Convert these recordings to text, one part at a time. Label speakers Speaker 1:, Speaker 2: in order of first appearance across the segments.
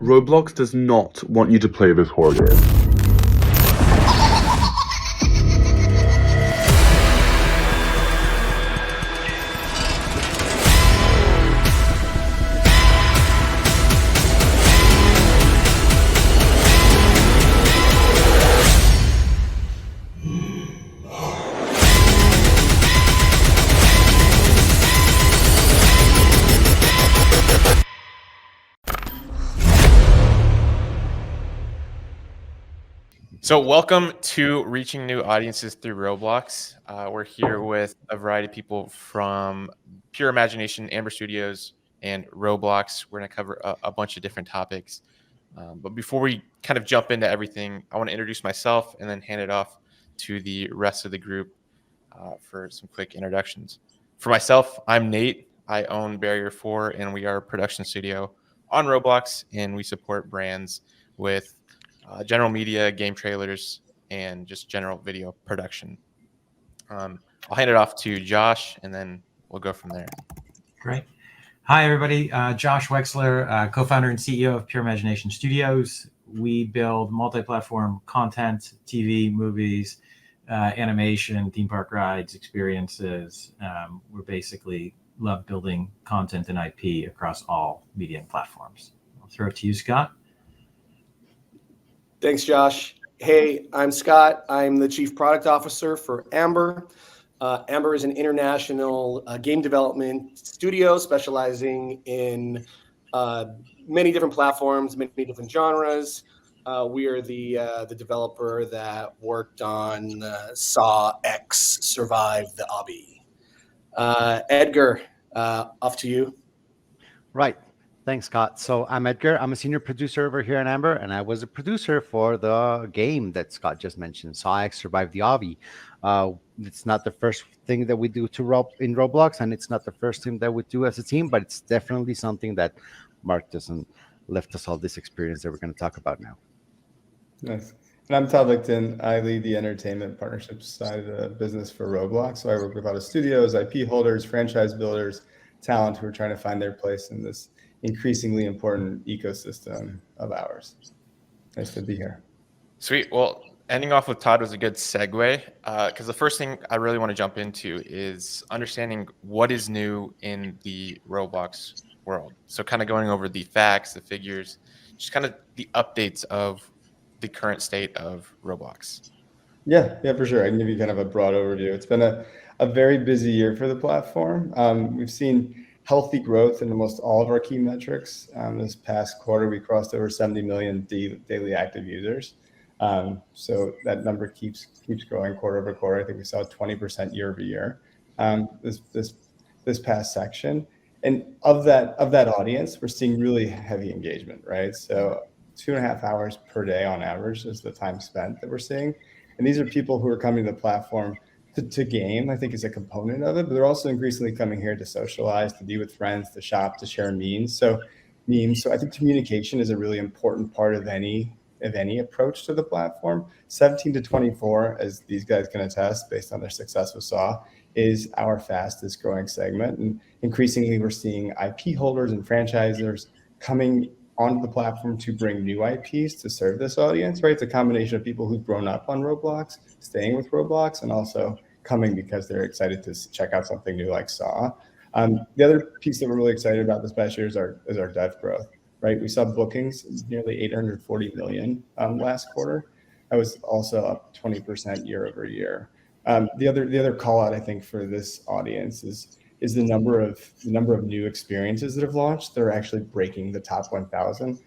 Speaker 1: Roblox does not want you to play this horror game.
Speaker 2: So welcome to Reaching New Audiences through Roblox. We're here with a variety of people from Pure Imagination, Amber Studios, and Roblox. We're going to cover a bunch of different topics. But before we kind of jump into everything, I want to introduce myself and then hand it off to the rest of the group for some quick introductions. For myself, I'm Nate. I own Barrier 4, and we are a production studio on Roblox, and we support brands with general media, game trailers, and just general video production. I'll hand it off to Josh, and then we'll go from there.
Speaker 3: Great. Hi, everybody. Josh Wexler, co-founder and CEO of Pure Imagination Studios. We build multi-platform content, TV, movies, animation, theme park rides, experiences. We're basically love building content and IP across all media and platforms. I'll throw it to you, Scott.
Speaker 4: Thanks, Josh. Hey, I'm Scott. I'm the Chief Product Officer for Amber. Amber is an international game development studio specializing in many different platforms, many different genres. We are the developer that worked on SAW X Survive the Obby. Edgar, off to you.
Speaker 5: Right. Thanks, Scott. So I'm Edgar. I'm a senior producer over here at Amber, and I was a producer for the game that Scott just mentioned, SAW X Survive the Obby. It's not the first thing that we do in Roblox, and it's not the first thing that we do as a team, but it's definitely something that marked us and left us all this experience that we're going to talk about now.
Speaker 6: Nice. And I'm Todd Lichten. I lead the entertainment partnerships side of the business for Roblox. So I work with a lot of studios, IP holders, franchise builders, talent who are trying to find their place in this increasingly important ecosystem of ours. Nice to be here.
Speaker 2: Sweet. Well, ending off with Todd was a good segue because the first thing I really want to jump into is understanding what is new in the Roblox world. So kind of going over the facts, the figures, just kind of the updates of the current state of Roblox.
Speaker 6: Yeah, for sure. I can give you kind of a broad overview. It's been a very busy year for the platform. We've seen healthy growth in almost all of our key metrics. This past quarter, we crossed over 70 million daily active users. So that number keeps growing quarter over quarter. I think we saw 20% year over year this past section. And of that audience, we're seeing really heavy engagement, right? So 2.5 hours per day on average is the time spent that we're seeing. And these are people who are coming to the platform to game, I think, is a component of it, but they're also increasingly coming here to socialize, to be with friends, to shop, to share memes. So I think communication is a really important part of any approach to the platform. 17 to 24, as these guys can attest, based on their success with SAW, is our fastest growing segment. And increasingly, we're seeing IP holders and franchisors coming onto the platform to bring new IPs to serve this audience, right? It's a combination of people who've grown up on Roblox, staying with Roblox, and also coming because they're excited to check out something new like SAW. The other piece that we're really excited about this past year is our dev growth, right? We saw bookings nearly 840 million last quarter. That was also up 20% year over year. The other call out, I think, for this audience is the number of new experiences that have launched. They're actually breaking the top 1,000.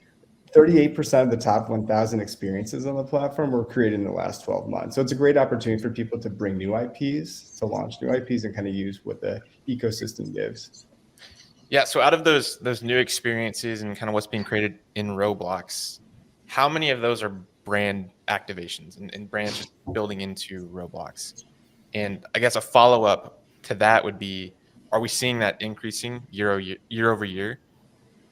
Speaker 6: 38% of the top 1,000 experiences on the platform were created in the last 12 months. So it's a great opportunity for people to bring new IPs, to launch new IPs, and kind of use what the ecosystem gives.
Speaker 2: Yeah. So out of those new experiences and kind of what's being created in Roblox, how many of those are brand activations and brands just building into Roblox? And I guess a follow-up to that would be, are we seeing that increasing year over year?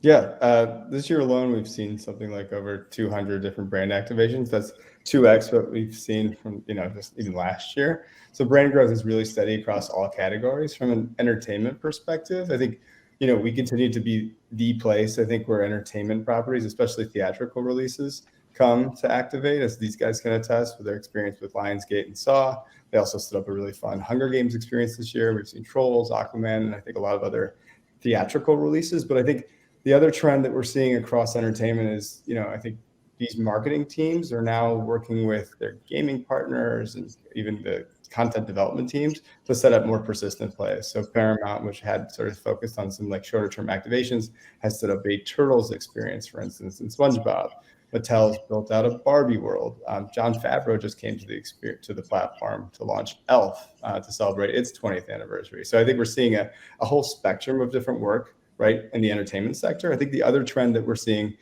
Speaker 6: Yeah, this year alone, we've seen something like over 200 different brand activations. That's 2x what we've seen from just even last year. So brand growth is really steady across all categories. From an entertainment perspective, I think we continue to be the place, I think, where entertainment properties, especially theatrical releases, come to activate, as these guys can attest with their experience with Lionsgate and Saw. They also stood up a really fun Hunger Games experience this year. We've seen Trolls, Aquaman, and I think a lot of other theatrical releases. But I think the other trend that we're seeing across entertainment is, I think these marketing teams are now working with their gaming partners and even the content development teams to set up more persistent plays. So Paramount, which had sort of focused on some like shorter term activations, has set up a Turtles experience, for instance, in SpongeBob. Mattel's built out a Barbie world. Jon Favreau just came to the platform to launch Elf to celebrate its 20th anniversary. So I think we're seeing a whole spectrum of different work, right, in the entertainment sector. I think the other trend that we're seeing,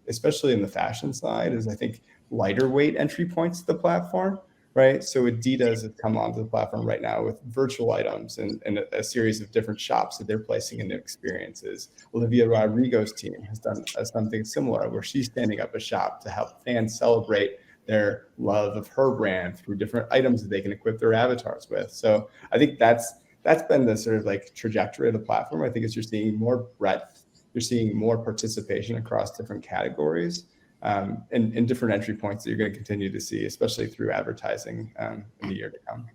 Speaker 6: especially in the fashion side, is I think lighter weight entry points to the platform, right? So Adidas has come onto the platform right now with virtual items and a series of different shops that they're placing in their experiences. Olivia Rodrigo's team has done something similar, where she's standing up a shop to help fans celebrate their love of her brand through different items that they can equip their avatars with. So I think that's been the sort of like trajectory of the platform. I think as you're seeing more breadth, you're seeing more participation across different categories. And different entry points that you're going to continue to see, especially through advertising in the year to come.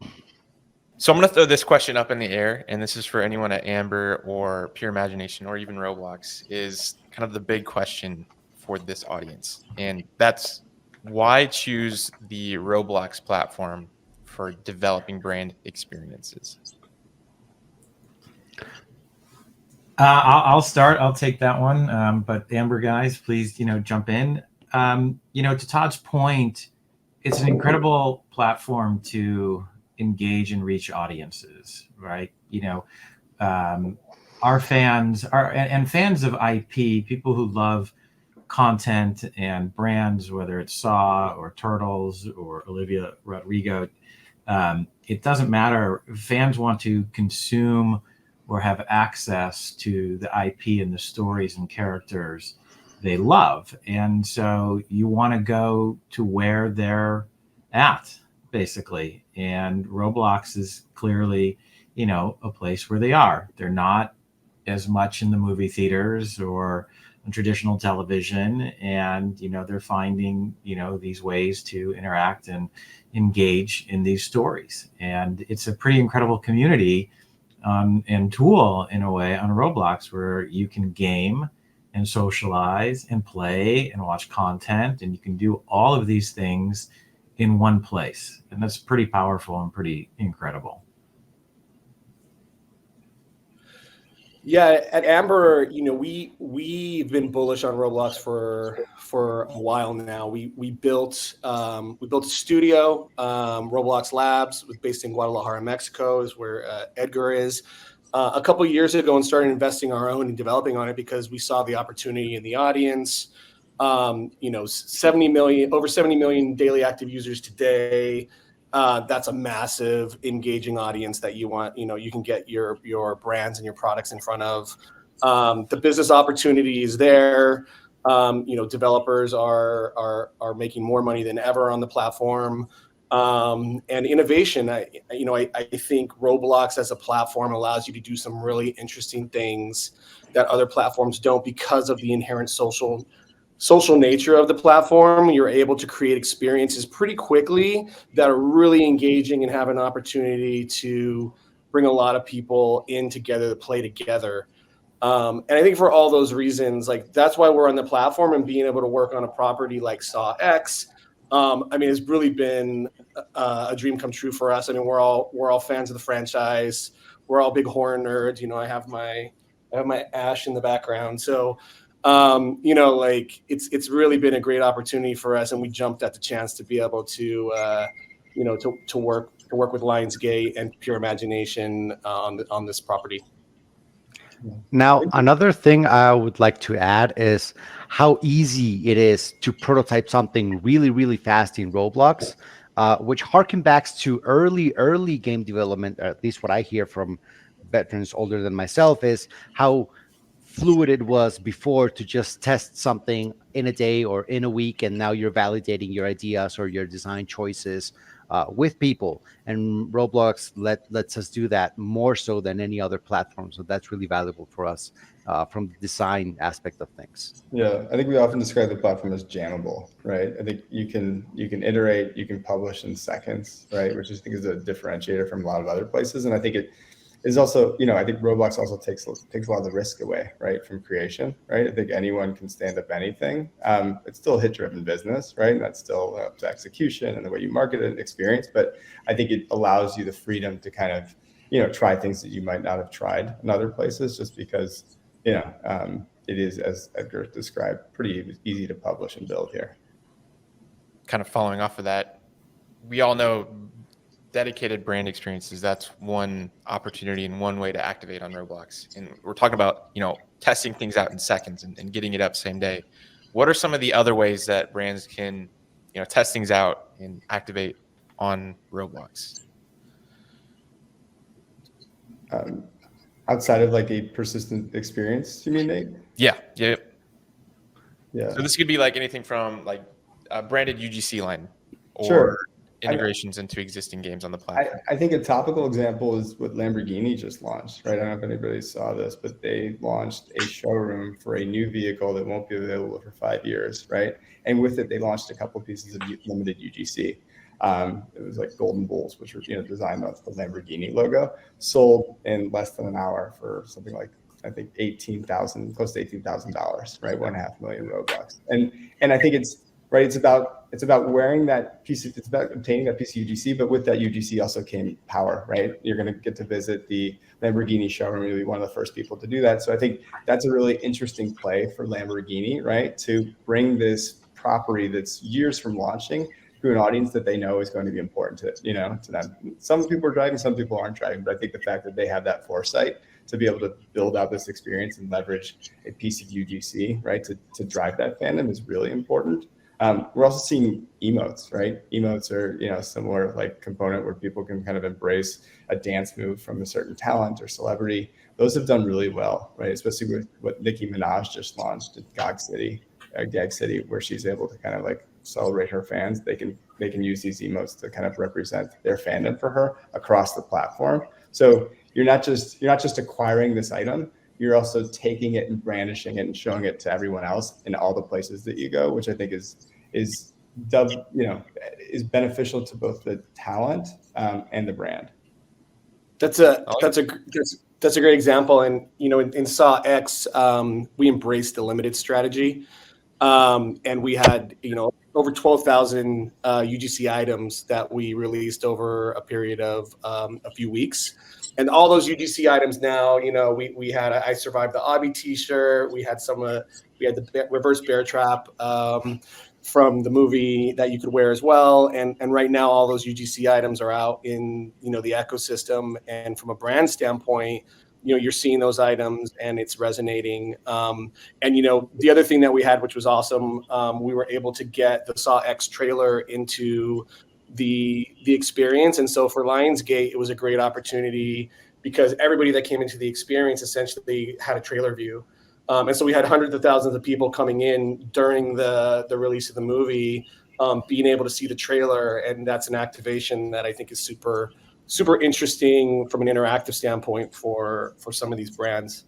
Speaker 2: So I'm going to throw this question up in the air, and this is for anyone at Amber or Pure Imagination or even Roblox, is kind of the big question for this audience. And that's, why choose the Roblox platform for developing brand experiences?
Speaker 3: I'll start. I'll take that one. But Amber guys, please, jump in. To Todd's point, it's an incredible platform to engage and reach audiences, right? Our fans and fans of IP, people who love content and brands, whether it's Saw or Turtles or Olivia Rodrigo, it doesn't matter. Fans want to consume or have access to the IP and the stories and characters they love. And so you want to go to where they're at, basically. And Roblox is clearly, a place where they are. They're not as much in the movie theaters or on traditional television. And, they're finding, these ways to interact and engage in these stories. And it's a pretty incredible community and tool, in a way, on Roblox, where you can game and socialize and play and watch content, and you can do all of these things in one place, and that's pretty powerful and pretty incredible.
Speaker 4: Yeah, at Amber, we've been bullish on Roblox for a while now. We built a studio, Roblox Labs, based in Guadalajara, Mexico, is where Edgar is. A couple of years ago, and started investing our own and developing on it because we saw the opportunity in the audience. 70 million, over 70 million daily active users today. That's a massive engaging audience that you want, you can get your brands and your products in front of. The business opportunity is there. Developers are making more money than ever on the platform. And innovation, I think Roblox as a platform allows you to do some really interesting things that other platforms don't, because of the inherent social nature of the platform. You're able to create experiences pretty quickly that are really engaging and have an opportunity to bring a lot of people in together to play together. And I think for all those reasons, that's why we're on the platform, and being able to work on a property like SAW X, it's really been a dream come true for us. We're all fans of the franchise. We're all big horror nerds. I have my Ash in the background. So, it's really been a great opportunity for us, and we jumped at the chance to be able to, to work with Lionsgate and Pure Imagination on this property.
Speaker 5: Now, another thing I would like to add is how easy it is to prototype something really, really fast in Roblox, which harken back to early game development, or at least what I hear from veterans older than myself, is how fluid it was before to just test something in a day or in a week, and now you're validating your ideas or your design choices with people. And Roblox lets us do that more so than any other platform. So that's really valuable for us from the design aspect of things.
Speaker 6: Yeah, I think we often describe the platform as jammable, right? I think you can iterate, you can publish in seconds, right? Which I think is a differentiator from a lot of other places. And I think it is also, I think Roblox also takes a lot of the risk away, right, from creation, right? I think anyone can stand up anything. It's still a hit-driven business, right? And that's still up to execution and the way you market it and experience. But I think it allows you the freedom to kind of, try things that you might not have tried in other places, just because, it is, as Edgar described, pretty easy to publish and build here.
Speaker 2: Kind of following off of that, we all know dedicated brand experiences, that's one opportunity and one way to activate on Roblox. And we're talking about, testing things out in seconds and getting it up same day. What are some of the other ways that brands can, test things out and activate on Roblox?
Speaker 6: Outside of like a persistent experience, you mean, Nate?
Speaker 2: Yeah.
Speaker 6: Yeah.
Speaker 2: So this could be like anything from like a branded UGC line or
Speaker 6: Sure.
Speaker 2: integrations into existing games on the platform.
Speaker 6: I think a topical example is what Lamborghini just launched, right? I don't know if anybody saw this, but they launched a showroom for a new vehicle that won't be available for 5 years, right? And with it, they launched a couple pieces of limited UGC. It was like golden bulls, which were designed off the Lamborghini logo, sold in less than an hour for something like, I think, close to $18,000, right? 1.5 million Robux. And I think it's about wearing that piece. It's about obtaining that piece of UGC, but with that UGC also came power, right? You're going to get to visit the Lamborghini showroom. You'll be one of the first people to do that. So I think that's a really interesting play for Lamborghini, right? To bring this property that's years from launching to an audience that they know is going to be important to them. Some people are driving, some people aren't driving, but I think the fact that they have that foresight to be able to build out this experience and leverage a piece of UGC, right, to drive that fandom is really important. We're also seeing emotes, right? Emotes are, a similar like component where people can kind of embrace a dance move from a certain talent or celebrity. Those have done really well, right? Especially with what Nicki Minaj just launched at Gag City, where she's able to kind of like celebrate her fans. They can use these emotes to kind of represent their fandom for her across the platform. So you're not just acquiring this item, you're also taking it and brandishing it and showing it to everyone else in all the places that you go, which I think is beneficial to both the talent and the brand.
Speaker 4: That's a great example. And in SAW X, we embraced the limited strategy, and we had over 12,000 UGC items that we released over a period of a few weeks. And all those UGC items now, we had I Survived the Obby T-shirt. We had we had the reverse bear trap from the movie that you could wear as well. And right now, all those UGC items are out in the ecosystem. And from a brand standpoint, you're seeing those items and it's resonating. And the other thing that we had, which was awesome, we were able to get the SAW X trailer into the experience. And so for Lionsgate, it was a great opportunity because everybody that came into the experience essentially had a trailer view. And so we had hundreds of thousands of people coming in during the release of the movie, being able to see the trailer. And that's an activation that I think is super, super interesting from an interactive standpoint for some of these brands.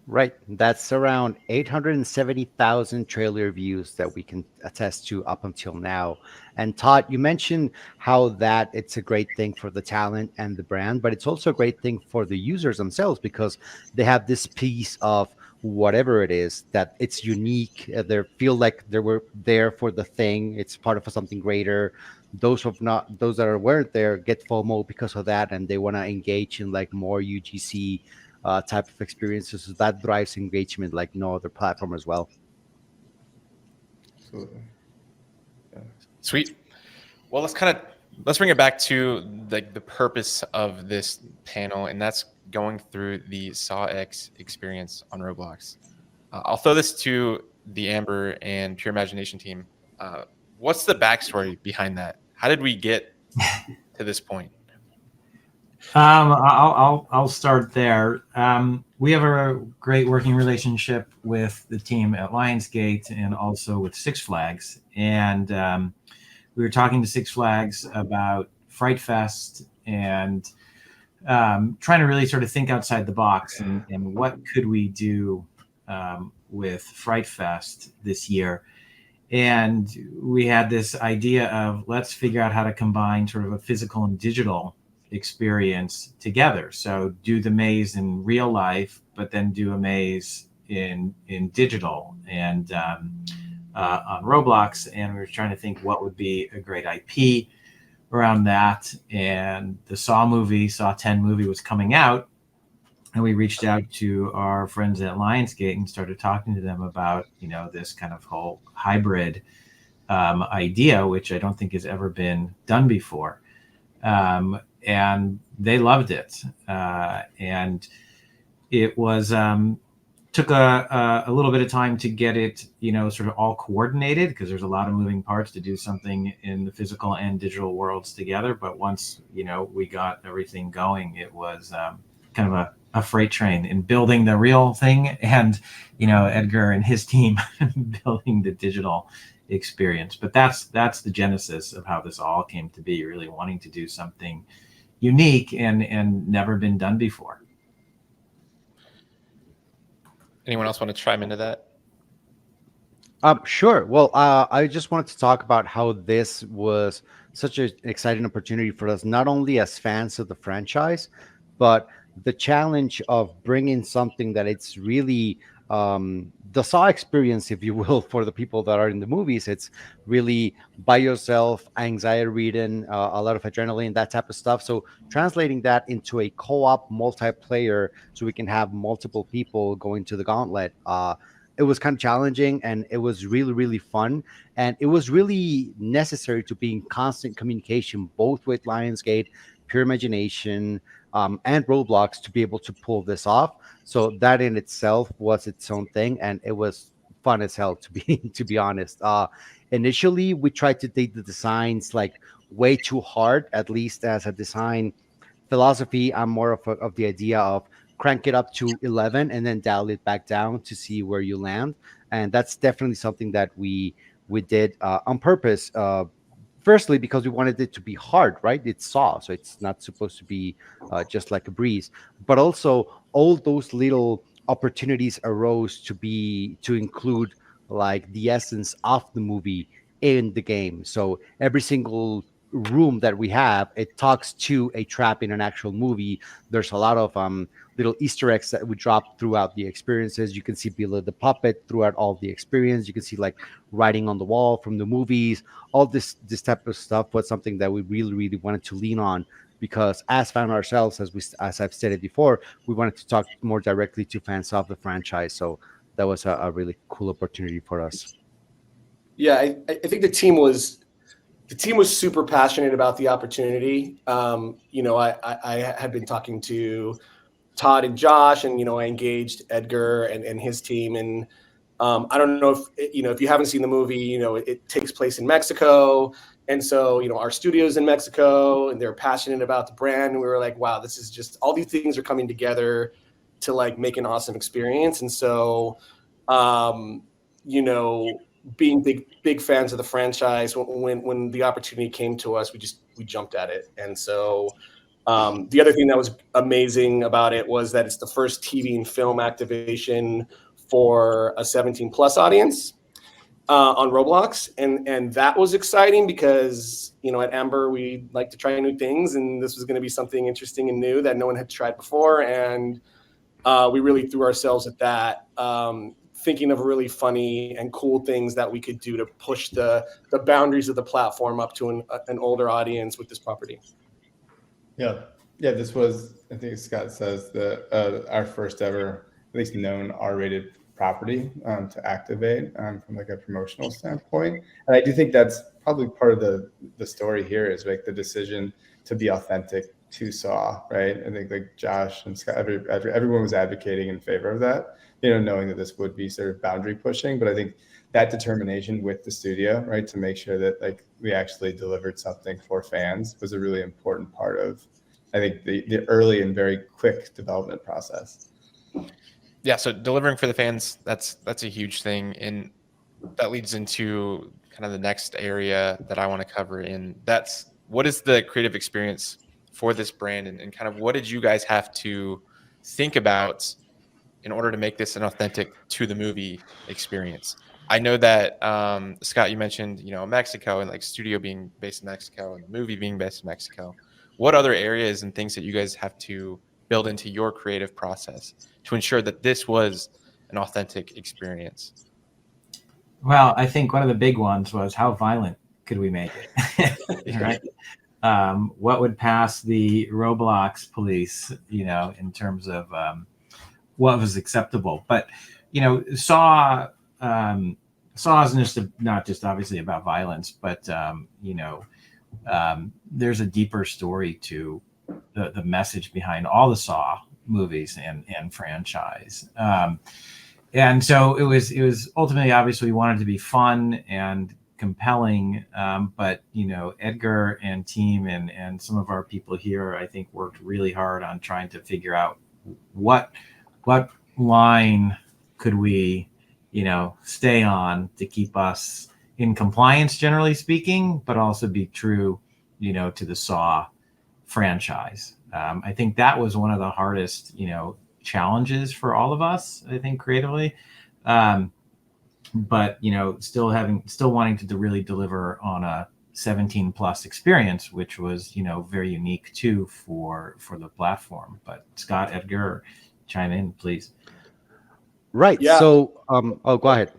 Speaker 5: Right. That's around 870,000 trailer views that we can attest to up until now. And Todd, you mentioned how that it's a great thing for the talent and the brand, but it's also a great thing for the users themselves because they have this piece of whatever it is that it's unique. They feel like they were there for the thing. It's part of something greater. Those that weren't there get FOMO because of that, and they want to engage in like more UGC type of experiences. So that drives engagement like no other platform as well.
Speaker 6: Absolutely. Yeah.
Speaker 2: Sweet. Well, let's bring it back to the purpose of this panel, and that's going through the SAW X experience on Roblox. I'll throw this to the Amber and Pure Imagination team. What's the backstory behind that? How did we get to this point?
Speaker 3: I'll start there. We have a great working relationship with the team at Lionsgate and also with Six Flags. And we were talking to Six Flags about Fright Fest and trying to really sort of think outside the box and what could we do with Fright Fest this year. And we had this idea of let's figure out how to combine sort of a physical and digital experience together. So do the maze in real life, but then do a maze in digital and on Roblox. And we were trying to think what would be a great IP around that. And the Saw 10 movie was coming out. And we reached out to our friends at Lionsgate and started talking to them about, this kind of whole hybrid idea, which I don't think has ever been done before. And they loved it. And it was took a little bit of time to get it, sort of all coordinated, because there's a lot of moving parts to do something in the physical and digital worlds together. But once, we got everything going, it was kind of a freight train in building the real thing, and Edgar and his team building the digital experience. But that's the genesis of how this all came to be, really wanting to do something unique and never been done before.
Speaker 2: Anyone else want to chime into that?
Speaker 5: Sure. Well, I just wanted to talk about how this was such an exciting opportunity for us, not only as fans of the franchise, but the challenge of bringing something that it's really the Saw experience, if you will, for the people that are in the movies. It's really by yourself, anxiety-ridden, a lot of adrenaline, that type of stuff. So translating that into a co-op multiplayer, so we can have multiple people going to the gauntlet. It was kind of challenging, and it was really, really fun. And it was really necessary to be in constant communication, both with Lionsgate, Pure Imagination, and Roblox, to be able to pull this off. So that in itself was its own thing, and it was fun as hell, to be honest. Initially, we tried to take the designs like way too hard, at least as a design philosophy. I'm more of the idea of crank it up to 11 and then dial it back down to see where you land. And that's definitely something that we did on purpose. Firstly, because we wanted it to be hard, right? It's Saw, so it's not supposed to be just like a breeze. But also, all those little opportunities arose to include like the essence of the movie in the game. So every single room that we have, it talks to a trap in an actual movie. There's a lot of little Easter eggs that we drop throughout the experiences. You can see below the puppet throughout all the experience. You can see like writing on the wall from the movies. All this type of stuff was something that we really, really wanted to lean on, because as fans ourselves, as I've stated before, we wanted to talk more directly to fans of the franchise. So that was a really cool opportunity for us.
Speaker 4: Yeah, I think the team was super passionate about the opportunity. I had been talking to Todd and Josh, and I engaged Edgar and his team. And I don't know if you haven't seen the movie, it takes place in Mexico, and so our studio's in Mexico, and they're passionate about the brand. And we were like, wow, this is just, all these things are coming together to like make an awesome experience. And so, being big fans of the franchise, when the opportunity came to us, we jumped at it. And so the other thing that was amazing about it was that it's the first TV and film activation for a 17 plus audience on Roblox. And that was exciting because, at Amber, we like to try new things, and this was going to be something interesting and new that no one had tried before. And we really threw ourselves at that, thinking of really funny and cool things that we could do to push the boundaries of the platform up to an older audience with this property.
Speaker 6: Yeah, this was, I think Scott says, our first ever, at least known R-rated property to activate from like a promotional standpoint. And I do think that's probably part of the story here, is like the decision to be authentic to Saw, right? I think like Josh and Scott, everyone was advocating in favor of that, knowing that this would be sort of boundary pushing. But I think that determination with the studio, right, to make sure that like we actually delivered something for fans was a really important part of, I think, the early and very quick development process.
Speaker 2: Yeah, so delivering for the fans, that's a huge thing. And that leads into kind of the next area that I want to cover. And that's, what is the creative experience for this brand, and kind of what did you guys have to think about in order to make this an authentic to the movie experience? I know that Scott, you mentioned, Mexico, and like studio being based in Mexico and the movie being based in Mexico. What other areas and things that you guys have to build into your creative process to ensure that this was an authentic experience?
Speaker 3: Well, I think one of the big ones was how violent could we make it, right? What would pass the Roblox police, in terms of what was acceptable. But Saw isn't not just obviously about violence, but there's a deeper story to the message behind all the Saw movies and franchise. And so it was ultimately, obviously, we wanted to be fun and compelling, but Edgar and team and some of our people here, I think, worked really hard on trying to figure out what line could we stay on to keep us in compliance, generally speaking, but also be true to the Saw franchise. I think that was one of the hardest challenges for all of us, I think, creatively. But still wanting to really deliver on a 17 plus experience, which was very unique too for the platform. But Scott, Edgar, chime in, please.
Speaker 5: Right.
Speaker 4: Yeah.
Speaker 5: So go ahead.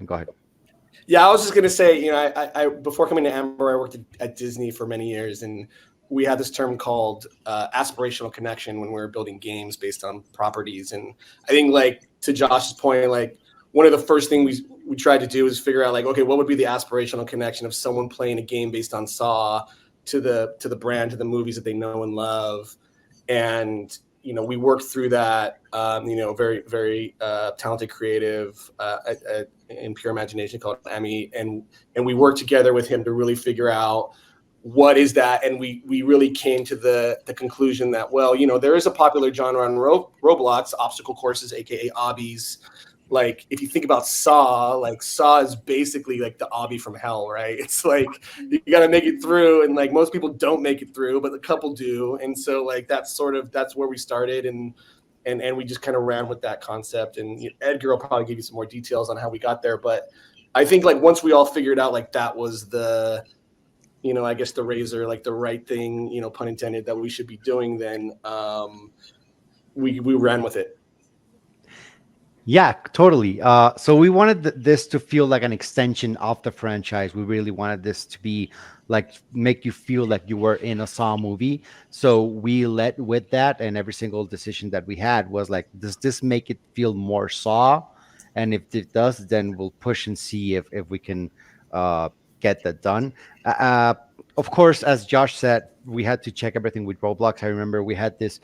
Speaker 4: Yeah, I was just gonna say, I before coming to Amber, I worked at Disney for many years, and we had this term called aspirational connection when we were building games based on properties. And I think, like, to Josh's point, like, one of the first things we tried to do is figure out, like, okay, what would be the aspirational connection of someone playing a game based on Saw to the brand, to the movies that they know and love. And we worked through that. Very, very talented creative in Pure Imagination called Emmy, and we worked together with him to really figure out what is that. And we really came to the conclusion that, well, there is a popular genre on Roblox, obstacle courses, aka obbies. Like, if you think about Saw, like, Saw is basically like the obby from hell, right? It's like you got to make it through, and like most people don't make it through, but a couple do. And so, like, that's where we started, and we just kind of ran with that concept. And Edgar will probably give you some more details on how we got there, but I think, like, once we all figured out, like, that was the I guess the razor, like the right thing, pun intended, that we should be doing, then we ran with it.
Speaker 5: Yeah, totally. So we wanted this to feel like an extension of the franchise. We really wanted this to be like, make you feel like you were in a Saw movie. So we led with that, and every single decision that we had was like, does this make it feel more Saw? And if it does, then we'll push and see if we can get that done. Of course, as Josh said, we had to check everything with Roblox. I remember we had this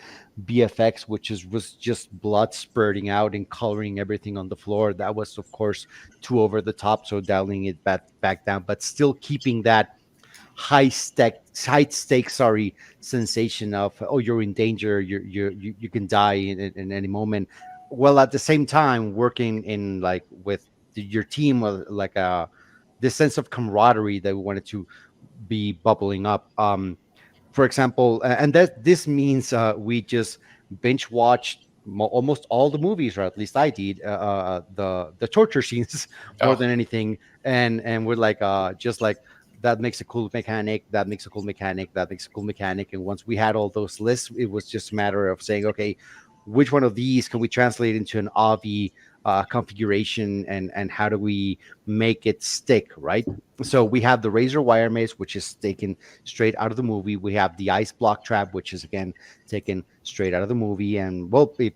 Speaker 5: BFX, which was just blood spurting out and coloring everything on the floor. That was, of course, too over the top, so dialing it back down, but still keeping that high stakes sensation of, oh, you're in danger, you can die in any moment, while at the same time working in, like, with your team, like this sense of camaraderie that we wanted to be bubbling up. For example, and this means we just binge watched almost all the movies, or at least I did, the torture scenes more than anything, and we're like, just like, that makes a cool mechanic, that makes a cool mechanic, that makes a cool mechanic. And once we had all those lists, it was just a matter of saying, okay, which one of these can we translate into an obby configuration, and how do we make it stick, right? So we have the razor wire maze, which is taken straight out of the movie. We have the ice block trap, which is, again, taken straight out of the movie. And, well, if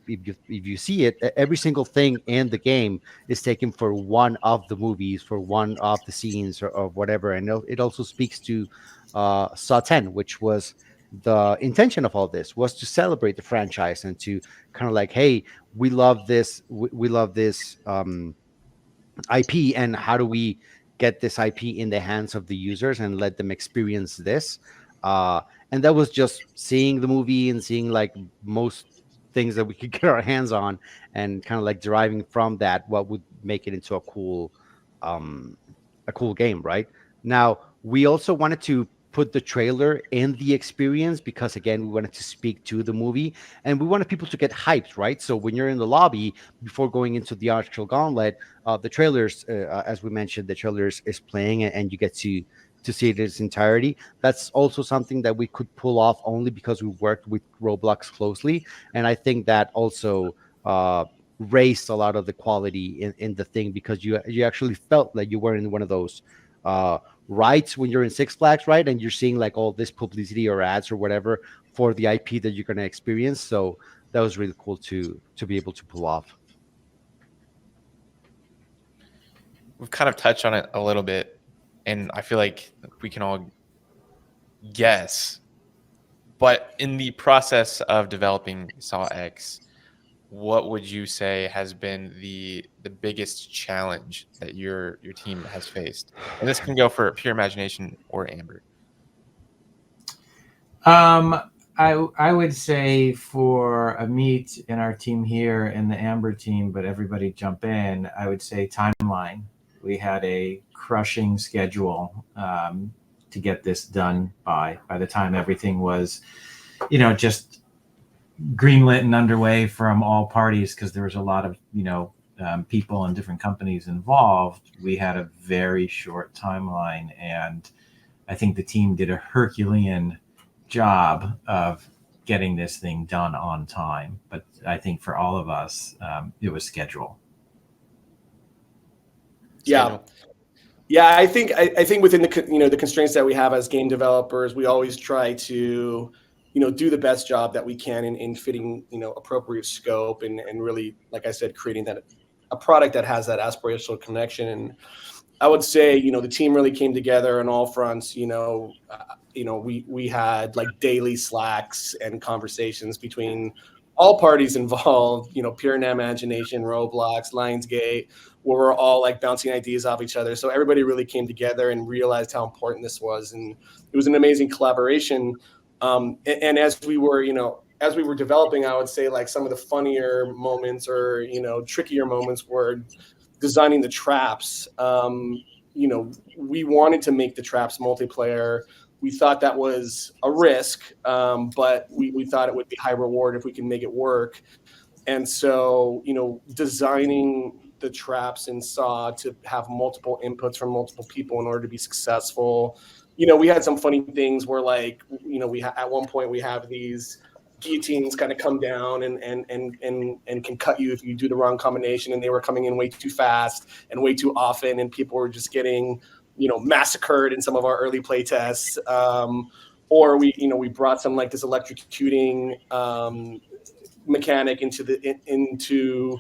Speaker 5: you see it, every single thing in the game is taken for one of the movies, for one of the scenes, or whatever. And it also speaks to Saw 10, which was the intention of all this, was to celebrate the franchise and to kind of like, hey, we love this, we love this IP, and how do we get this IP in the hands of the users and let them experience this? And that was just seeing the movie and seeing, like, most things that we could get our hands on, and kind of like deriving from that what would make it into a cool a cool game, right? Now, we also wanted to put the trailer in the experience because, again, we wanted to speak to the movie and we wanted people to get hyped, right? So when you're in the lobby before going into the actual gauntlet, the trailers, as we mentioned, the trailers is playing and you get to see it in its entirety. That's also something that we could pull off only because we worked with Roblox closely, and I think that also raised a lot of the quality in the thing because you actually felt like you were in one of those uh, rides when you're in Six Flags, right? And you're seeing like all this publicity or ads or whatever for the IP that you're going to experience. So that was really cool to be able to pull off.
Speaker 2: We've kind of touched on it a little bit, and I feel like we can all guess. But in the process of developing SAW X, what would you say has been the biggest challenge that your team has faced? And this can go for Pure Imagination or Amber.
Speaker 3: I would say for Amit and our team here and the Amber team, but everybody jump in, I would say timeline. We had a crushing schedule to get this done by the time everything was, just greenlit and underway from all parties, because there was a lot of, people and different companies involved. We had a very short timeline, and I think the team did a Herculean job of getting this thing done on time. But I think for all of us, it was schedule.
Speaker 4: Yeah. Yeah, I think within the constraints that we have as game developers, we always try to do the best job that we can in fitting appropriate scope and really, like I said, creating a product that has that aspirational connection. And I would say the team really came together on all fronts. We had like daily Slacks and conversations between all parties involved, Pure Imagination, Roblox, Lionsgate, where we're all like bouncing ideas off each other. So everybody really came together and realized how important this was. And it was an amazing collaboration. And as we were developing, I would say like some of the funnier moments or, trickier moments were designing the traps. We wanted to make the traps multiplayer. We thought that was a risk, but we thought it would be high reward if we can make it work. And so, designing the traps in SAW to have multiple inputs from multiple people in order to be successful. We had some funny things where like, at one point we have these guillotines kind of come down and can cut you if you do the wrong combination, and they were coming in way too fast and way too often, and people were just getting massacred in some of our early play tests. Or we brought some like this electrocuting mechanic into the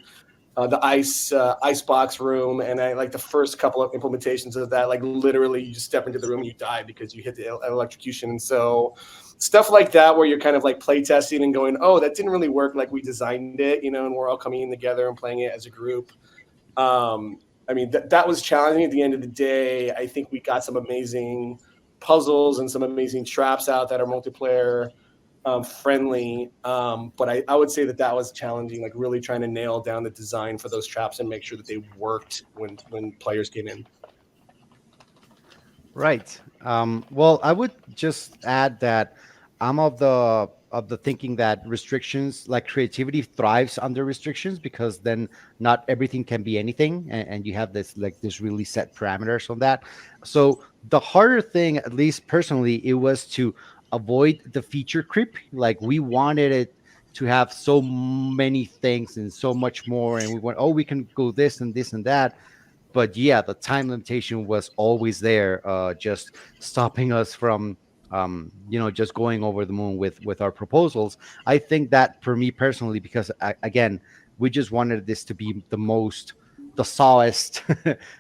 Speaker 4: ice box room, and I like the first couple of implementations of that, like literally you just step into the room and you die because you hit the electrocution. And so stuff like that where you're kind of like play testing and going, oh, that didn't really work like we designed it, and we're all coming in together and playing it as a group. That was challenging. At the end of the day, I think we got some amazing puzzles and some amazing traps out that are multiplayer friendly. But I would say that was challenging, like really trying to nail down the design for those traps and make sure that they worked when players came in.
Speaker 5: Right. Well, I would just add that I'm of the thinking that restrictions, like creativity, thrives under restrictions because then not everything can be anything, and you have this really set parameters on that. So the harder thing, at least personally, it was to avoid the feature creep. Like we wanted it to have so many things and so much more, and we went, oh, we can go this and this and that. But yeah, the time limitation was always there, just stopping us from just going over the moon with our proposals. I think that for me personally, because again, we just wanted this to be the sawest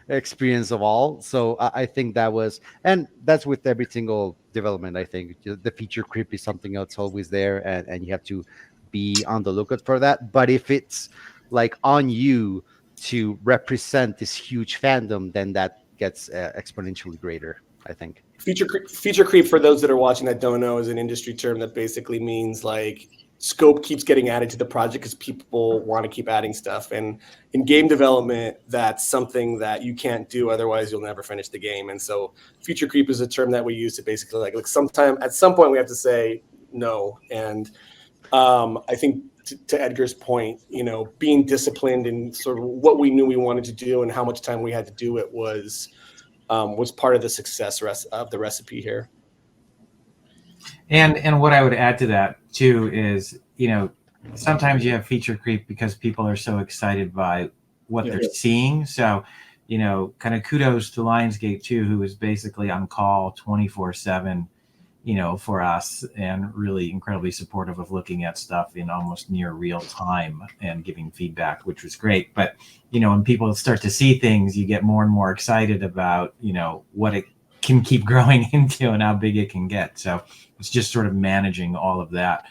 Speaker 5: experience of all. So I think that was, and that's with every single development. I think the feature creep is something else always there, and you have to be on the lookout for that. But if it's like on you to represent this huge fandom, then that gets exponentially greater, I think.
Speaker 4: Feature creep, for those that are watching that don't know, is an industry term that basically means like scope keeps getting added to the project because people want to keep adding stuff. And in game development, that's something that you can't do, otherwise you'll never finish the game. And so feature creep is a term that we use to basically like sometime at some point we have to say no. And I think to Edgar's point, being disciplined in sort of what we knew we wanted to do and how much time we had to do it was part of the success of the recipe here.
Speaker 3: And what I would add to that too is, sometimes you have feature creep because people are so excited by what they're seeing. So, kind of kudos to Lionsgate too, who is basically on call 24/7, for us, and really incredibly supportive of looking at stuff in almost near real time and giving feedback, which was great. But, when people start to see things, you get more and more excited about, what it can keep growing into and how big it can get. So it's just sort of managing all of that,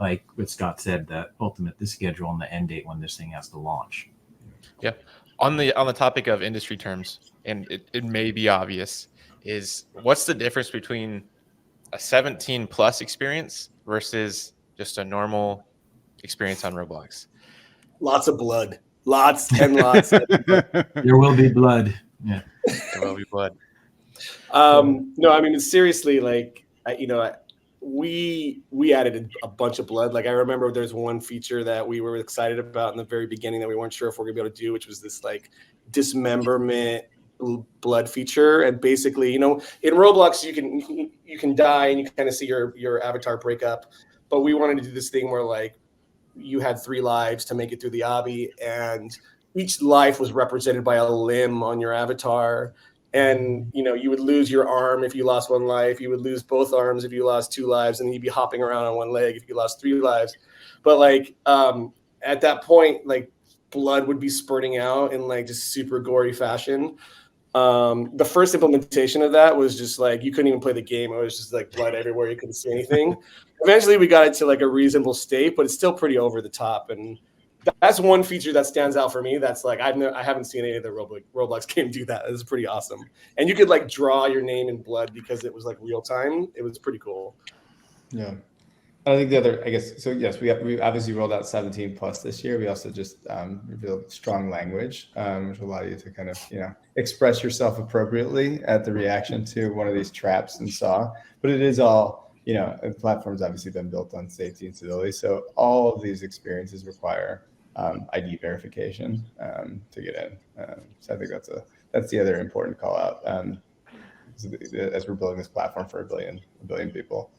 Speaker 3: like what Scott said, the schedule and the end date when this thing has to launch.
Speaker 2: Yeah. On the topic of industry terms, and it may be obvious, is what's the difference between a 17 plus experience versus just a normal experience on Roblox?
Speaker 4: Lots of blood. Lots and lots.
Speaker 3: There will be blood. Yeah.
Speaker 2: There will be blood.
Speaker 4: No, I mean, seriously, like, we added a bunch of blood. Like, I remember there's one feature that we were excited about in the very beginning that we weren't sure if we're gonna be able to do, which was this like dismemberment blood feature. And basically, in Roblox, you can die and you kind of see your avatar break up. But we wanted to do this thing where like you had 3 lives to make it through the obby, and each life was represented by a limb on your avatar. And, you would lose your arm if you lost 1 life. You would lose both arms if you lost 2 lives, and you'd be hopping around on 1 leg if you lost 3 lives. But like at that point, like blood would be spurting out in like just super gory fashion. The first implementation of that was just like you couldn't even play the game. It was just like blood everywhere. You couldn't see anything. Eventually, we got it to like a reasonable state, but it's still pretty over the top. And that's one feature that stands out for me. That's like I haven't seen any of the Roblox game do that. It's pretty awesome. And you could like draw your name in blood because it was like real time. It was pretty cool.
Speaker 6: Yeah. I think the other, I guess, so yes, we obviously rolled out 17 plus this year. We also just revealed strong language, which will allow you to kind of, express yourself appropriately at the reaction to one of these traps in SAW. But it is all, the platform's obviously been built on safety and civility. So all of these experiences require ID verification to get in. So I think that's the other important call out as we're building this platform for a billion people.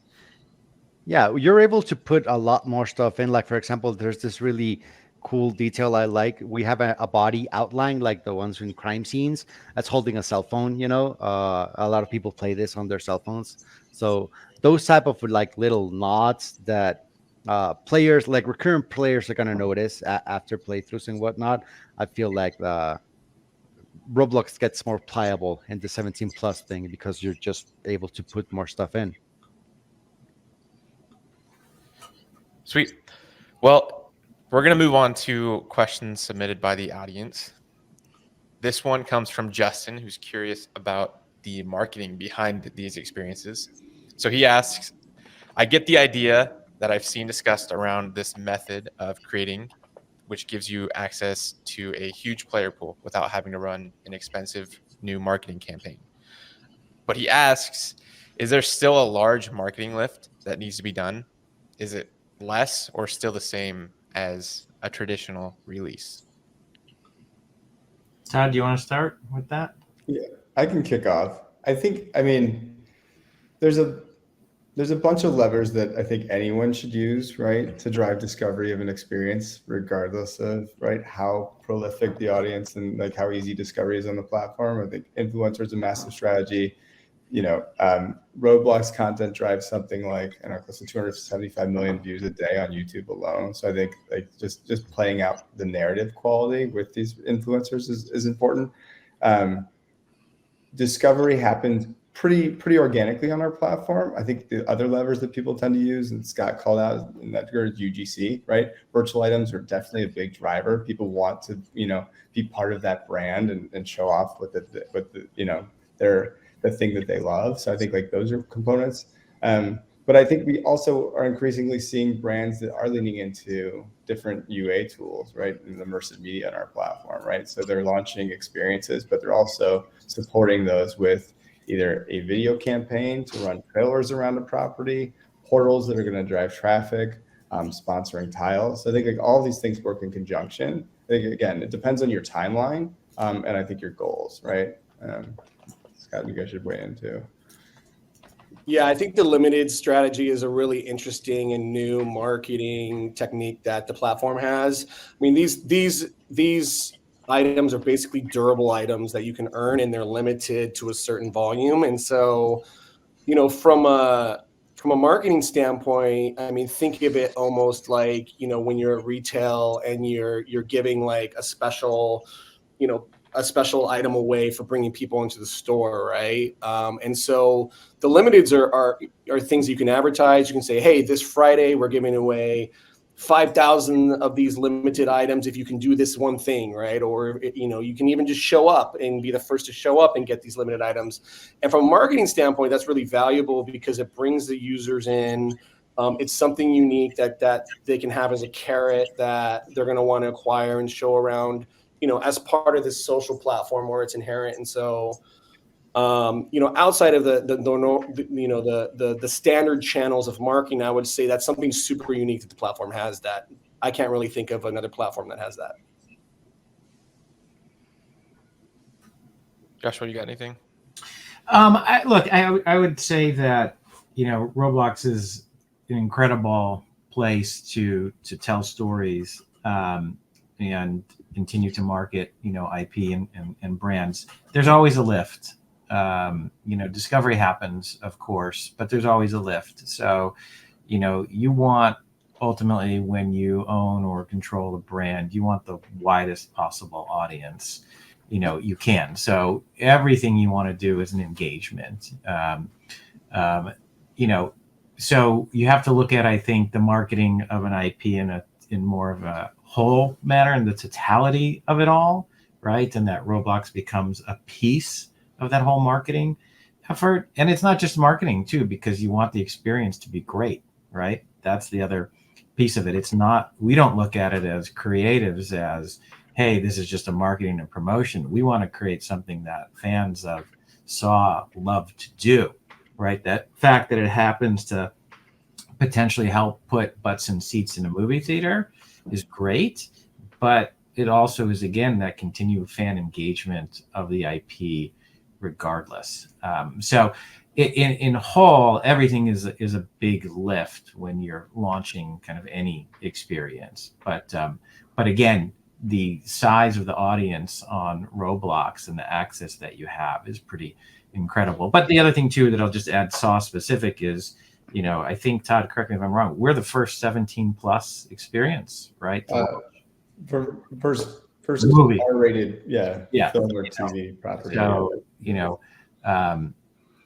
Speaker 5: Yeah, you're able to put a lot more stuff in. Like, for example, there's this really cool detail I like. We have a body outline, like the ones in crime scenes, that's holding a cell phone. A lot of people play this on their cell phones. So those type of like little nods that players, like recurrent players, are gonna notice after playthroughs and whatnot. I feel like Roblox gets more pliable in the 17 plus thing because you're just able to put more stuff in.
Speaker 2: Sweet. Well, we're going to move on to questions submitted by the audience. This one comes from Justin, who's curious about the marketing behind these experiences. So he asks, I get the idea that I've seen discussed around this method of creating, which gives you access to a huge player pool without having to run an expensive new marketing campaign. But he asks, is there still a large marketing lift that needs to be done? Is it less or still the same as a traditional release?
Speaker 3: Todd, do you want to start with that?
Speaker 6: Yeah, I can kick off. I mean, there's a bunch of levers that I think anyone should use, right, to drive discovery of an experience, regardless of, right, how prolific the audience and like how easy discovery is on the platform. I think influencer is a massive strategy. Roblox content drives something like, close to 275 million views a day on YouTube alone. So I think like just playing out the narrative quality with these influencers is important. Discovery happens pretty organically on our platform. I think the other levers that people tend to use, and Scott called out in that regard, UGC, right? Virtual items are definitely a big driver. People want to, be part of that brand and show off with the thing that they love. So I think like those are components. But I think we also are increasingly seeing brands that are leaning into different UA tools, right? And immersive media on our platform, right? So they're launching experiences, but they're also supporting those with either a video campaign to run trailers around a property, portals that are going to drive traffic, sponsoring tiles. So I think like all these things work in conjunction. I think, again, it depends on your timeline and I think your goals, right? Scott, you guys should weigh in too.
Speaker 4: Yeah, I think the limited strategy is a really interesting and new marketing technique that the platform has. I mean, these items are basically durable items that you can earn, and they're limited to a certain volume. And so, you know, from a marketing standpoint, I mean, think of it almost like, you know, when you're at retail and you're giving like a special, you know, a special item away for bringing people into the store, right? And so the limiteds are things you can advertise. You can say, hey, this Friday we're giving away 5,000 of these limited items if you can do this one thing, right? Or, you know, you can even just show up and be the first to show up and get these limited items. And from a marketing standpoint, that's really valuable because it brings the users in. It's something unique that they can have as a carrot that they're going to want to acquire and show around, you know, as part of this social platform where it's inherent. And so, you know, outside of the standard channels of marketing, I would say that's something super unique that the platform has that I can't really think of another platform that has that.
Speaker 2: Joshua, you got anything?
Speaker 3: I would say that, you know, Roblox is an incredible place to tell stories and continue to market, you know, IP and brands. There's always a lift. You know, discovery happens, of course, but there's always a lift. So, you know, you want ultimately when you own or control a brand, you want the widest possible audience, you know, you can. So everything you want to do is an engagement. You know, so you have to look at, I think, the marketing of an IP in more of a whole manner and the totality of it all, right? And that Roblox becomes a piece of that whole marketing effort. And it's not just marketing too, because you want the experience to be great, right? That's the other piece of it. It's not, we don't look at it as creatives as, hey, this is just a marketing and promotion. We want to create something that fans of SAW love to do, right? That fact that it happens to potentially help put butts in seats in a movie theater is great, but it also is, again, that continued fan engagement of the IP regardless. So in whole, everything is a big lift when you're launching kind of any experience. But again, the size of the audience on Roblox and the access that you have is pretty incredible. But the other thing too that I'll just add SAW specific is, you know, I think, Todd, correct me if I'm wrong, we're the first 17 plus experience, right?
Speaker 6: For first
Speaker 3: movie.
Speaker 6: R-rated,
Speaker 3: yeah,
Speaker 6: film or TV property.
Speaker 3: So, you know,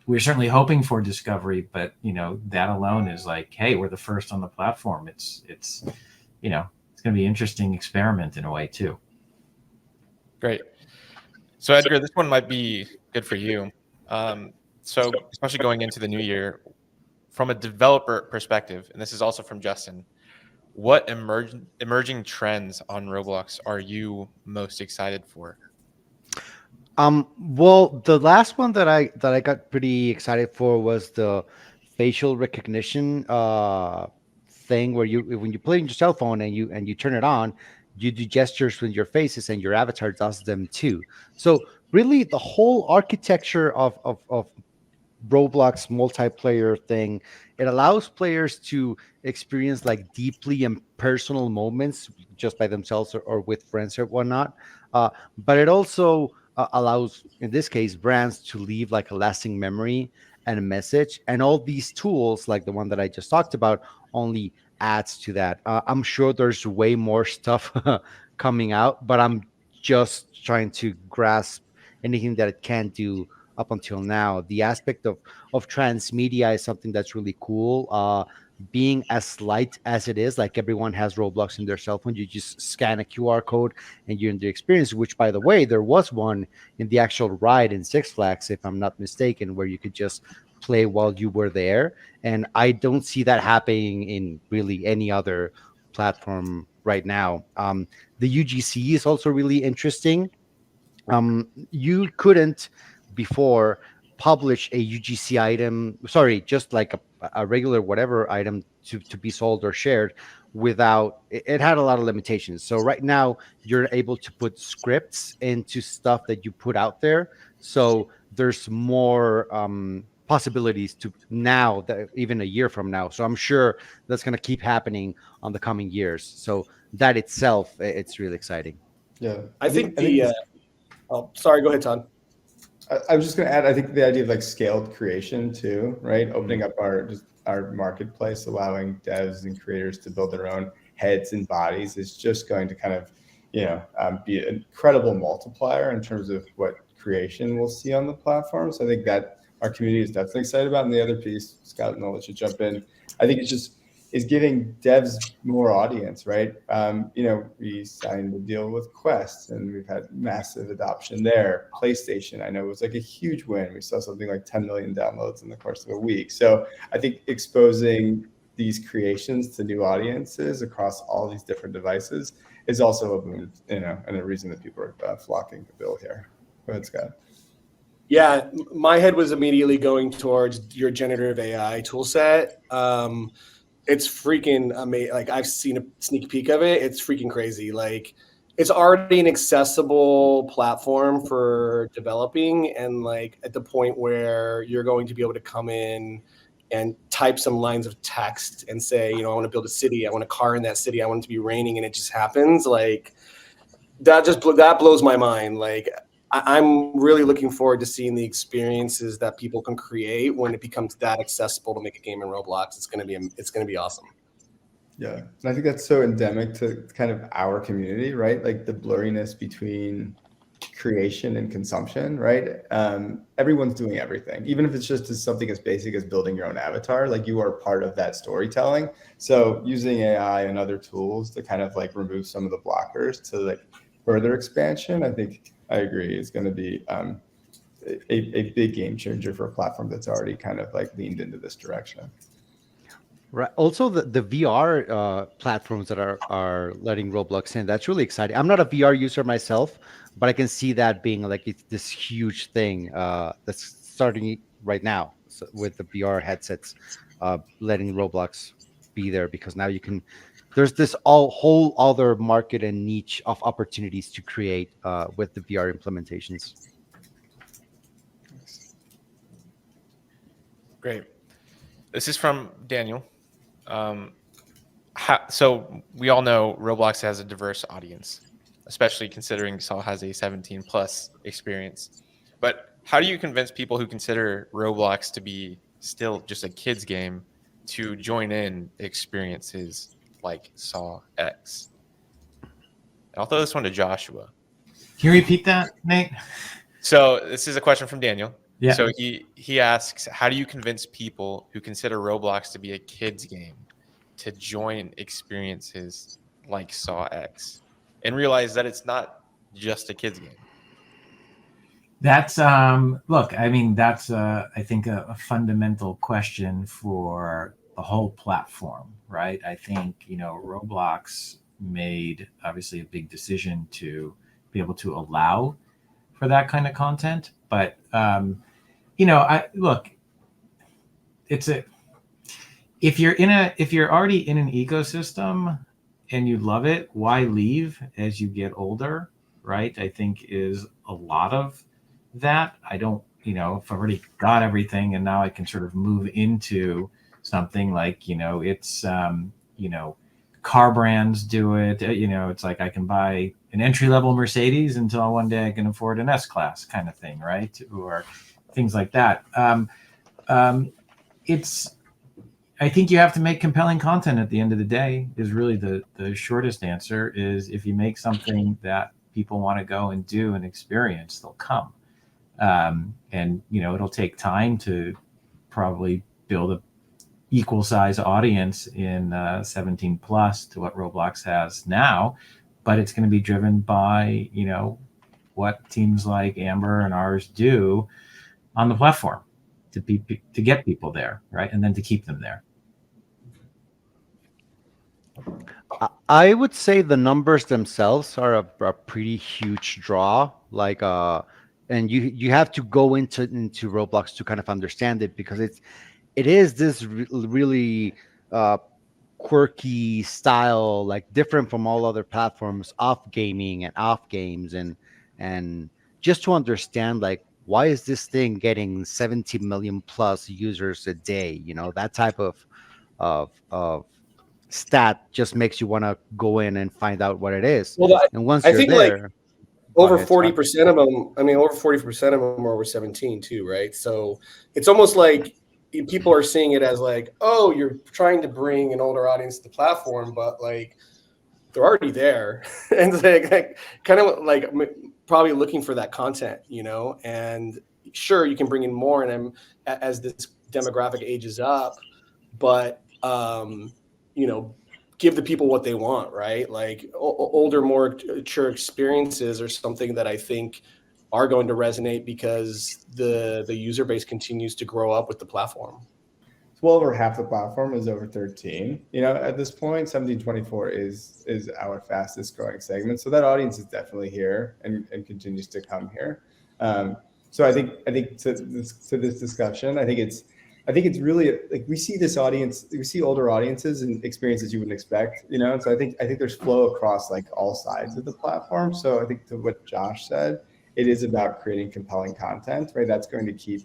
Speaker 3: we're certainly hoping for discovery, but, you know, that alone is like, hey, we're the first on the platform. It's you know, it's going to be an interesting experiment in a way too.
Speaker 2: Great. So Edgar, this one might be good for you. So especially going into the new year, from a developer perspective, and this is also from Justin, what emerging trends on Roblox are you most excited for?
Speaker 5: Well, the last one that I got pretty excited for was the facial recognition thing, where when you play on your cell phone and you turn it on, you do gestures with your faces and your avatar does them too. So really, the whole architecture of Roblox multiplayer thing, it allows players to experience like deeply and personal moments just by themselves or with friends or whatnot. But it also allows, in this case, brands to leave like a lasting memory and a message. And all these tools, like the one that I just talked about, only adds to that. I'm sure there's way more stuff coming out, but I'm just trying to grasp anything that it can do up until now. The aspect of transmedia is something that's really cool. Being as light as it is, like everyone has Roblox in their cell phone, you just scan a QR code and you're in the experience, which, by the way, there was one in the actual ride in Six Flags, if I'm not mistaken, where you could just play while you were there. And I don't see that happening in really any other platform right now. The UGC is also really interesting. You couldn't before publish a UGC item, sorry, just like a regular whatever item to be sold or shared without it had a lot of limitations. So right now you're able to put scripts into stuff that you put out there. So there's more possibilities to now that even a year from now. So I'm sure that's going to keep happening on the coming years. So that itself, it's really exciting.
Speaker 6: Yeah,
Speaker 4: I think the. Oh, sorry. Go ahead, Todd.
Speaker 6: I was just going to add, I think the idea of like scaled creation too, right? Opening up our marketplace, allowing devs and creators to build their own heads and bodies is just going to kind of, be an incredible multiplier in terms of what creation we'll see on the platform. So I think that our community is definitely excited about. And the other piece, Scott, and I'll let you jump in. I think it's just is giving devs more audience, right? We signed a deal with Quest and we've had massive adoption there. PlayStation, I know, was like a huge win. We saw something like 10 million downloads in the course of a week. So I think exposing these creations to new audiences across all these different devices is also a boon, and a reason that people are flocking to Bill here. Go ahead, Scott.
Speaker 4: Yeah, my head was immediately going towards your generative AI tool set. It's freaking amazing. Like, I've seen a sneak peek of it. It's freaking crazy. Like, it's already an accessible platform for developing, and like at the point where you're going to be able to come in and type some lines of text and say, I want to build a city. I want a car in that city. I want it to be raining, and it just happens. Like, that blows my mind. Like, I'm really looking forward to seeing the experiences that people can create when it becomes that accessible to make a game in Roblox. It's going to be awesome.
Speaker 6: Yeah, and I think that's so endemic to kind of our community, right? Like the blurriness between creation and consumption, right? Everyone's doing everything, even if it's just something as basic as building your own avatar. Like, you are part of that storytelling. So using AI and other tools to kind of like remove some of the blockers to like further expansion, I think I agree is going to be a big game changer for a platform that's already kind of like leaned into this direction.
Speaker 5: Right. Also, the VR platforms that are letting Roblox in, that's really exciting. I'm not a VR user myself, but I can see that being like this huge thing that's starting right now with the VR headsets, letting Roblox be there, because now there's this whole other market and niche of opportunities to create with the VR implementations.
Speaker 2: Great. This is from Daniel. So we all know Roblox has a diverse audience, especially considering SAW has a 17 plus experience. But how do you convince people who consider Roblox to be still just a kid's game to join in experiences like SAW X? And I'll throw this one to Joshua.
Speaker 3: Can you repeat that, Nate?
Speaker 2: So this is a question from Daniel.
Speaker 3: Yeah.
Speaker 2: So he asks, how do you convince people who consider Roblox to be a kid's game to join experiences like SAW X and realize that it's not just a kid's game?
Speaker 3: That's look, I mean, that's I think a fundamental question for the whole platform, right? I think, Roblox made obviously a big decision to be able to allow for that kind of content, but if you're already in an ecosystem and you love it, why leave as you get older, right? I think is a lot of that. I don't, if I've already got everything and now I can sort of move into something like, it's, car brands do it, it's like I can buy an entry-level Mercedes until one day I can afford an S-Class kind of thing, right? Or things like that. I think you have to make compelling content at the end of the day is really the shortest answer. Is if you make something that people want to go and do and experience, they'll come. And it'll take time to probably build a equal size audience in 17 plus to what Roblox has now, but it's going to be driven by what teams like Amber and ours do on the platform. to get people there, right, and then to keep them there.
Speaker 5: I would say the numbers themselves are a pretty huge draw. Like, and you have to go into Roblox to kind of understand it, because it is this really quirky style, like different from all other platforms of gaming and off games, and just to understand, like, why is this thing getting 70 million plus users a day? That type of stat just makes you want to go in and find out what it is.
Speaker 4: Well,
Speaker 5: And once
Speaker 4: I
Speaker 5: you're
Speaker 4: think like
Speaker 5: there, go
Speaker 4: over
Speaker 5: ahead, Scott.
Speaker 4: 40% of them, I mean, over 40% of them are over 17 too, right? So it's almost like people are seeing it as like, oh, you're trying to bring an older audience to the platform, but like they're already there. And it's like kind of like probably looking for that content, and sure, you can bring in more and as this demographic ages up, but give the people what they want, right? Like older, more mature experiences are something that I think are going to resonate because the user base continues to grow up with the platform.
Speaker 6: Well over half the platform is over 13. At this point, 17-24 is our fastest growing segment. So that audience is definitely here and continues to come here. So I think to this discussion, I think it's really like we see this audience, we see older audiences and experiences you wouldn't expect, So I think there's flow across like all sides of the platform. So I think to what Josh said, it is about creating compelling content, right? That's going to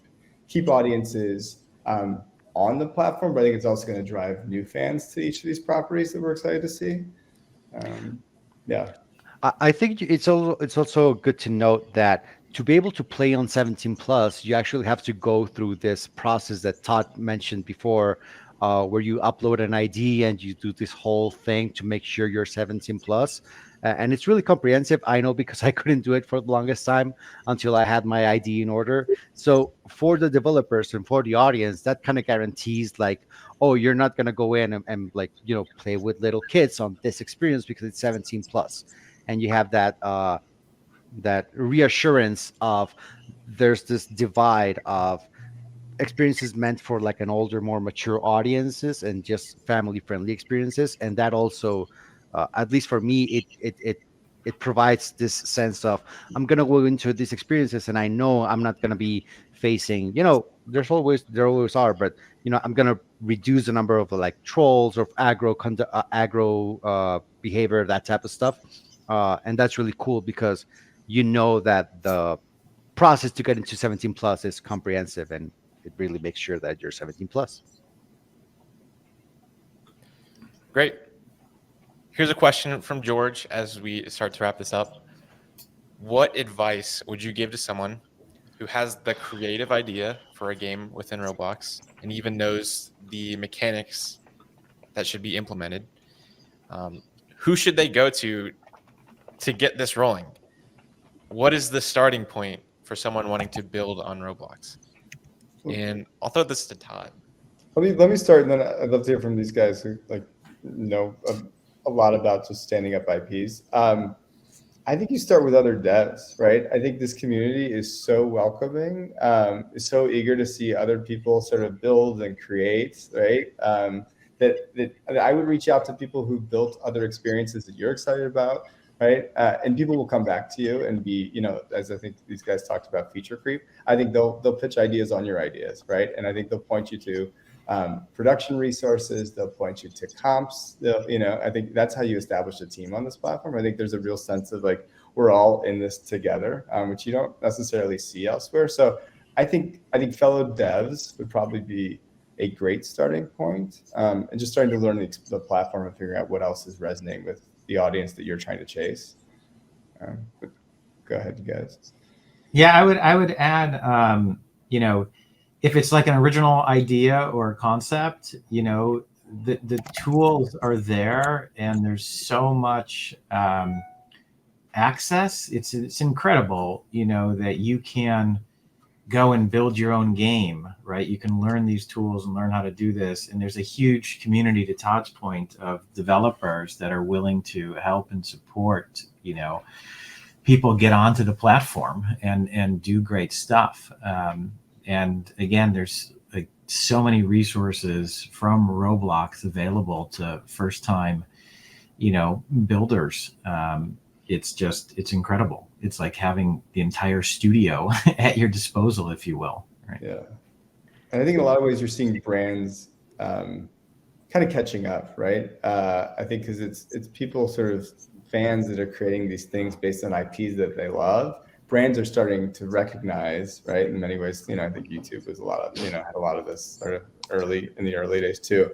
Speaker 6: keep audiences on the platform, but I think it's also going to drive new fans to each of these properties that we're excited to see. Yeah.
Speaker 5: I think it's also good to note that to be able to play on 17 plus, you actually have to go through this process that Todd mentioned before, where you upload an ID and you do this whole thing to make sure you're 17 plus. And it's really comprehensive. I know, because I couldn't do it for the longest time until I had my ID in order. So for the developers and for the audience, that kind of guarantees like, oh, you're not going to go in and like, play with little kids on this experience because it's 17 plus. And you have that reassurance of there's this divide of experiences meant for like an older, more mature audiences and just family friendly experiences. And that also, at least for me, it provides this sense of I'm going to go into these experiences and I know I'm not going to be facing, there always are, but I'm going to reduce the number of like trolls or aggro behavior, that type of stuff. And that's really cool because that the process to get into 17 plus is comprehensive, and it really makes sure that you're 17 plus.
Speaker 2: Great. Here's a question from George as we start to wrap this up. What advice would you give to someone who has the creative idea for a game within Roblox and even knows the mechanics that should be implemented? Who should they go to get this rolling? What is the starting point for someone wanting to build on Roblox? And I'll throw this to Todd.
Speaker 6: Let me start, and then I'd love to hear from these guys who know a lot about just standing up IPs. I think you start with other devs, right? I think this community is so welcoming, is so eager to see other people sort of build and create, right? That I would reach out to people who built other experiences that you're excited about, right? And people will come back to you and be, as I think these guys talked about feature creep, I think they'll pitch ideas on your ideas, right? And I think they'll point you to production resources, they'll point you to comps, I think that's how you establish a team on this platform. I think there's a real sense of like, we're all in this together, which you don't necessarily see elsewhere. So I think fellow devs would probably be a great starting point, and just starting to learn the platform and figuring out what else is resonating with the audience that you're trying to chase. But go ahead, you guys.
Speaker 3: Yeah, I would add, if it's like an original idea or concept, the tools are there and there's so much access. It's incredible, that you can go and build your own game, right? You can learn these tools and learn how to do this. And there's a huge community, to Todd's point, of developers that are willing to help and support, people get onto the platform and do great stuff. And again, there's like so many resources from Roblox available to first time, builders. It's incredible. It's like having the entire studio at your disposal, if you will. Right.
Speaker 6: Yeah. And I think in a lot of ways you're seeing brands kind of catching up, right? I think because it's people sort of fans that are creating these things based on IPs that they love. Brands are starting to recognize, right? In many ways, I think YouTube was had a lot of this sort of in the early days too.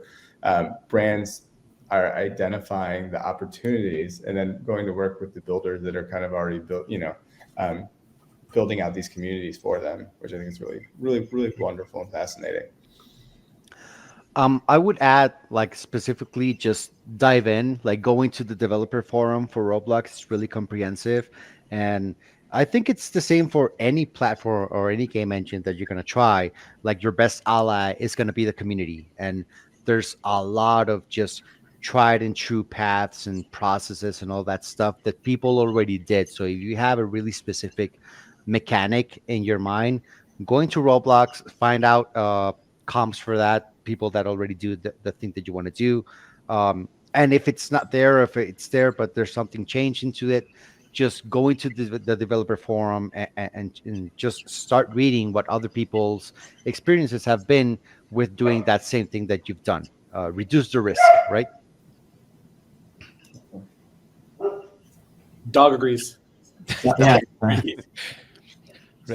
Speaker 6: Brands are identifying the opportunities and then going to work with the builders that are kind of already built, building out these communities for them, which I think is really, really, really wonderful and fascinating.
Speaker 5: I would add, like, specifically just dive in, like going to the developer forum for Roblox is really comprehensive. And I think it's the same for any platform or any game engine that you're going to try. Like, your best ally is going to be the community. And there's a lot of just tried and true paths and processes and all that stuff that people already did. So if you have a really specific mechanic in your mind, going to Roblox, find out comps for that, people that already do the thing that you want to do. And if it's not there, if it's there, but there's something changed into it, just go into the developer forum and just start reading what other people's experiences have been with doing that same thing that you've done. Reduce the risk, right?
Speaker 4: Dog agrees.
Speaker 3: Yeah.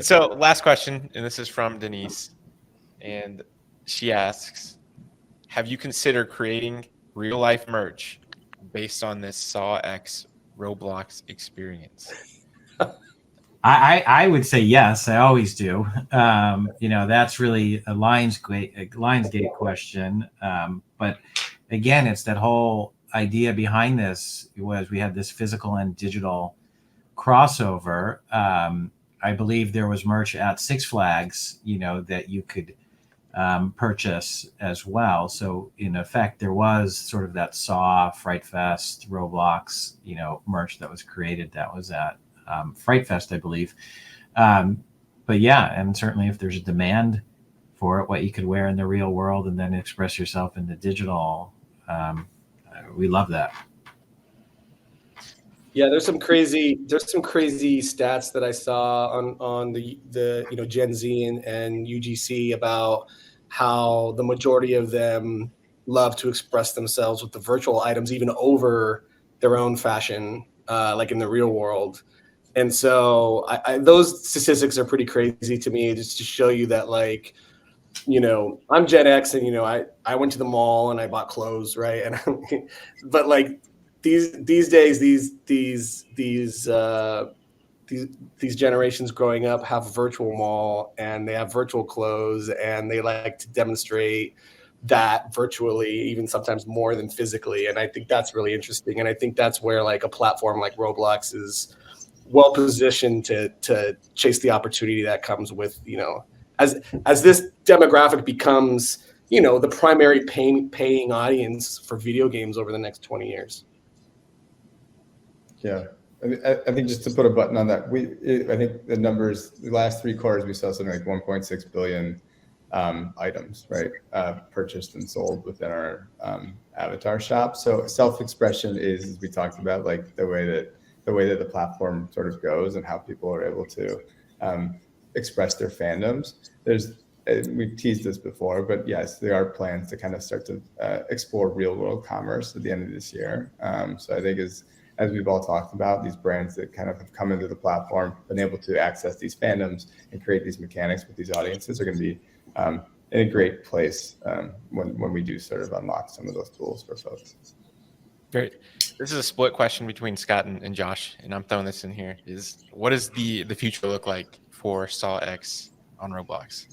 Speaker 2: So last question, and this is from Denise, and she asks, have you considered creating real life merch based on this SAW X Roblox experience?
Speaker 3: I would say yes. I always do. That's really a Lionsgate question. But again, it's that whole idea behind this was we had this physical and digital crossover. I believe there was merch at Six Flags, that you could purchase as well. So in effect, there was sort of that SAW, Fright Fest, Roblox, merch that was created that was at Fright Fest, I believe. But yeah, and certainly if there's a demand for it, what you could wear in the real world and then express yourself in the digital, we love that.
Speaker 4: Yeah, there's some crazy stats that I saw on the Gen Z and UGC about how the majority of them love to express themselves with the virtual items even over their own fashion, like in the real world. And so those statistics are pretty crazy to me, just to show you that, like, I'm Gen X and, I went to the mall and I bought clothes, right? And but like these days, these generations growing up have a virtual mall and they have virtual clothes and they like to demonstrate that virtually, even sometimes more than physically. And I think that's really interesting. And I think that's where like a platform like Roblox is well positioned to chase the opportunity that comes with, as this demographic becomes, the primary paying audience for video games over the next 20 years.
Speaker 6: Yeah. I think just to put a button on that, I think the numbers, the last 3 quarters, we saw something like 1.6 billion items, right, purchased and sold within our avatar shop. So self-expression is, as we talked about, like the way that the platform sort of goes and how people are able to express their fandoms. We've teased this before, but yes, there are plans to kind of start to explore real world commerce at the end of this year. So I think as we've all talked about, these brands that kind of have come into the platform, been able to access these fandoms and create these mechanics with these audiences are going to be in a great place when we do sort of unlock some of those tools for folks.
Speaker 2: Great. This is a split question between Scott and Josh, and I'm throwing this in here. What does the future look like for SAW X on Roblox?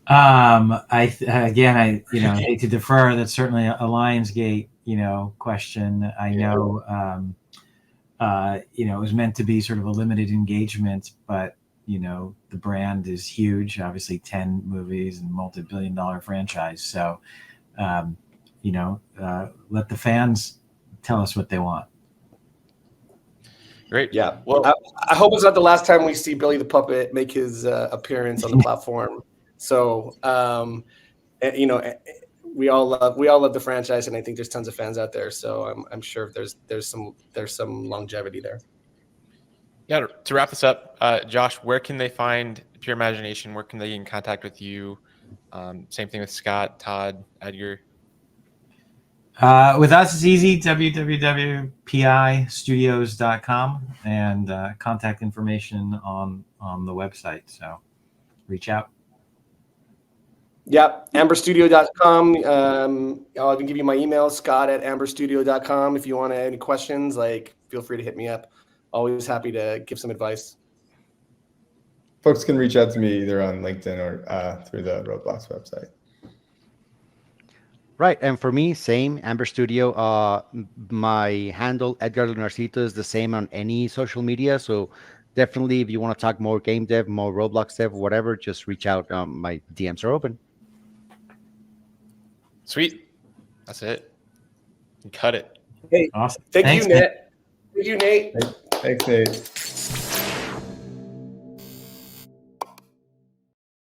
Speaker 3: I hate to defer. That's certainly a Lionsgate, question. I know, it was meant to be sort of a limited engagement, but the brand is huge. Obviously, 10 movies and multi-billion-dollar franchise. So, let the fans tell us what they want.
Speaker 2: Great.
Speaker 4: Yeah.
Speaker 2: Well,
Speaker 4: I hope it's not the last time we see Billy the Puppet make his appearance on the platform. So, you know, we all love the franchise, and I think there's tons of fans out there. So I'm sure there's some longevity there.
Speaker 2: yeah. To wrap this up, Josh, where can they find Pure Imagination? Where can they get in contact with you? Same thing with Scott, Todd, Edgar.
Speaker 3: With us, it's easy, www.pistudios.com, and contact information on the website. So reach out.
Speaker 4: Yeah, amberstudio.com. I'll even give you my email, scott@amberstudio.com. If you want any questions, like, feel free to hit me up. Always happy to give some advice.
Speaker 6: Folks can reach out to me either on LinkedIn or through the Roblox website.
Speaker 5: Right, and for me, same Amber Studio. My handle Edgar Lunarcito is the same on any social media. So definitely, if you want to talk more game dev, more Roblox dev, whatever, just reach out. My DMs are open.
Speaker 2: Sweet. That's it. You cut it.
Speaker 4: Hey,
Speaker 3: Awesome.
Speaker 4: thank
Speaker 3: Thanks,
Speaker 4: you,
Speaker 3: man.
Speaker 4: Nate. Thank you, Nate.
Speaker 6: Thanks, Nate.